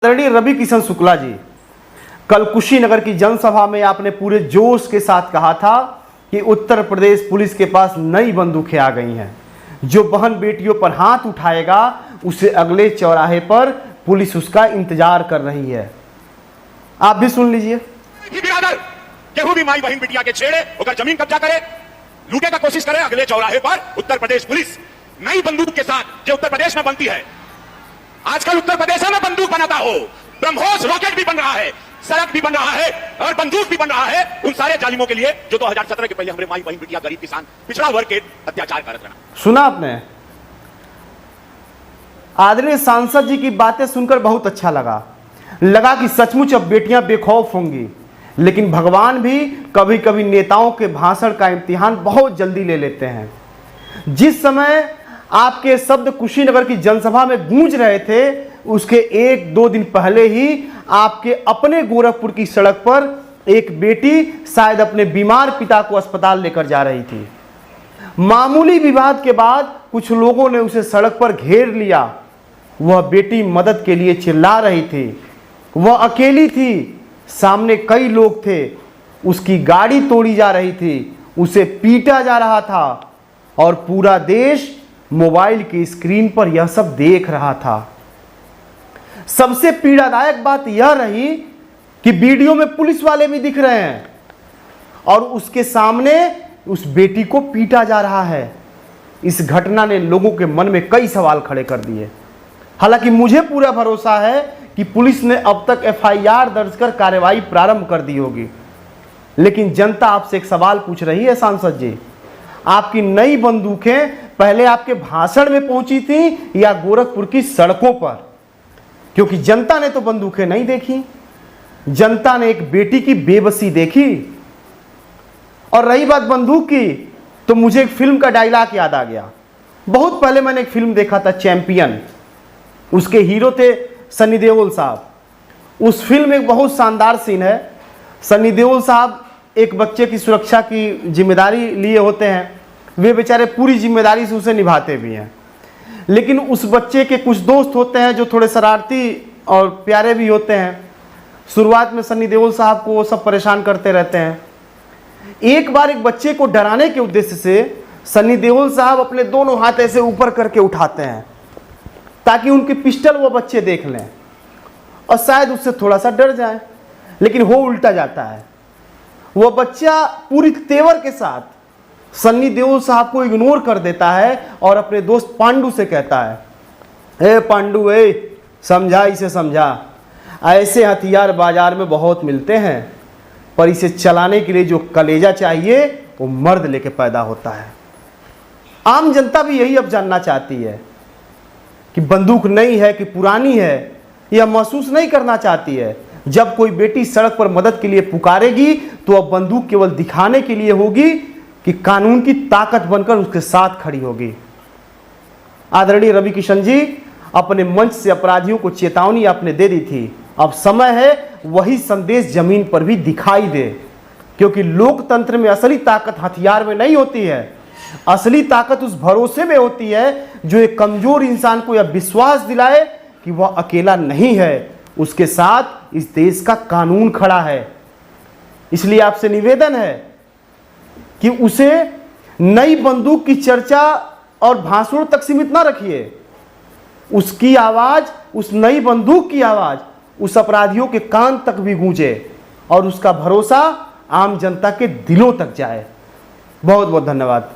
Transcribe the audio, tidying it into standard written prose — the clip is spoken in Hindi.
आदरणीय रवि किशन शुक्ला जी, कल कुशीनगर की जनसभा में आपने पूरे जोश के साथ कहा था कि उत्तर प्रदेश पुलिस के पास नई बंदूकें आ गई हैं। जो बहन बेटियों पर हाथ उठाएगा उसे अगले चौराहे पर पुलिस उसका इंतजार कर रही है। आप भी सुन लीजिए। केहू भी माई बहन बिटिया के छेड़े अगर जमीन कब्जा करे, लूटे का कोशिश करे, अगले चौराहे पर उत्तर प्रदेश पुलिस नई बंदूक के साथ जो उत्तर प्रदेश में बनती है। आजकल उत्तर प्रदेश में बंदूक बनाता हो, ब्रह्मोस रॉकेट भी बन रहा है, सड़क भी बन रहा है और बंदूक भी बन रहा है उन सारे जालिमों के लिए जो 2017 के पहले हमारे माई बहन बिटिया, गरीब किसान, पिछड़ा वर्ग के अत्याचार करते रहा। सुना आपने? आदरणीय सांसद जी की बातें सुनकर बहुत अच्छा लगा कि सचमुच अब बेटियां बेखौफ होंगी। लेकिन भगवान भी कभी कभी नेताओं के भाषण का इम्तिहान बहुत जल्दी ले लेते हैं। जिस समय आपके शब्द कुशीनगर की जनसभा में गूंज रहे थे, उसके 1-2 दिन पहले ही आपके अपने गोरखपुर की सड़क पर एक बेटी शायद अपने बीमार पिता को अस्पताल लेकर जा रही थी। मामूली विवाद के बाद कुछ लोगों ने उसे सड़क पर घेर लिया। वह बेटी मदद के लिए चिल्ला रही थी। वह अकेली थी, सामने कई लोग थे। उसकी गाड़ी तोड़ी जा रही थी, उसे पीटा जा रहा था और पूरा देश मोबाइल की स्क्रीन पर यह सब देख रहा था। सबसे पीड़ादायक बात यह रही कि वीडियो में पुलिस वाले भी दिख रहे हैं और उसके सामने उस बेटी को पीटा जा रहा है। इस घटना ने लोगों के मन में कई सवाल खड़े कर दिए। हालांकि मुझे पूरा भरोसा है कि पुलिस ने अब तक FIR दर्ज कर कार्रवाई प्रारंभ कर दी होगी। लेकिन जनता आपसे एक सवाल पूछ रही है सांसद जी, आपकी नई बंदूकें पहले आपके भाषण में पहुंची थी या गोरखपुर की सड़कों पर? क्योंकि जनता ने तो बंदूकें नहीं देखी, जनता ने एक बेटी की बेबसी देखी। और रही बात बंदूक की, तो मुझे एक फिल्म का डायलॉग याद आ गया। बहुत पहले मैंने एक फिल्म देखा था, चैंपियन। उसके हीरो थे सनी देओल साहब। उस फिल्म में एक बहुत शानदार सीन है। सनी देओल साहब एक बच्चे की सुरक्षा की जिम्मेदारी लिए होते हैं। वे बेचारे पूरी जिम्मेदारी से उसे निभाते भी हैं। लेकिन उस बच्चे के कुछ दोस्त होते हैं जो थोड़े शरारती और प्यारे भी होते हैं। शुरुआत में सनी देओल साहब को वो सब परेशान करते रहते हैं। एक बार एक बच्चे को डराने के उद्देश्य से सनी देओल साहब अपने दोनों हाथ ऐसे ऊपर करके उठाते हैं ताकि उनके पिस्टल वो बच्चे देख लें और शायद उससे थोड़ा सा डर जाए। लेकिन हो उल्टा जाता है। वो बच्चा पूरी तेवर के साथ सन्नी देओल साहब को इग्नोर कर देता है और अपने दोस्त पांडु से कहता है, ए पांडु, ए समझा, इसे समझा। ऐसे हथियार बाजार में बहुत मिलते हैं, पर इसे चलाने के लिए जो कलेजा चाहिए वो मर्द लेके पैदा होता है। आम जनता भी यही अब जानना चाहती है कि बंदूक नई है कि पुरानी है। यह महसूस नहीं करना चाहती है। जब कोई बेटी सड़क पर मदद के लिए पुकारेगी तो अब बंदूक केवल दिखाने के लिए होगी कि कानून की ताकत बनकर उसके साथ खड़ी होगी। आदरणीय रवि किशन जी, अपने मंच से अपराधियों को चेतावनी आपने दे दी थी। अब समय है वही संदेश जमीन पर भी दिखाई दे, क्योंकि लोकतंत्र में असली ताकत हथियार में नहीं होती है। असली ताकत उस भरोसे में होती है जो एक कमजोर इंसान को यह विश्वास दिलाए कि वह अकेला नहीं है, उसके साथ इस देश का कानून खड़ा है। इसलिए आपसे निवेदन है कि उसे नई बंदूक की चर्चा और भाषण तक सीमित ना रखिए। उसकी आवाज, उस नई बंदूक की आवाज उस अपराधियों के कान तक भी गूंजे और उसका भरोसा आम जनता के दिलों तक जाए। बहुत बहुत धन्यवाद।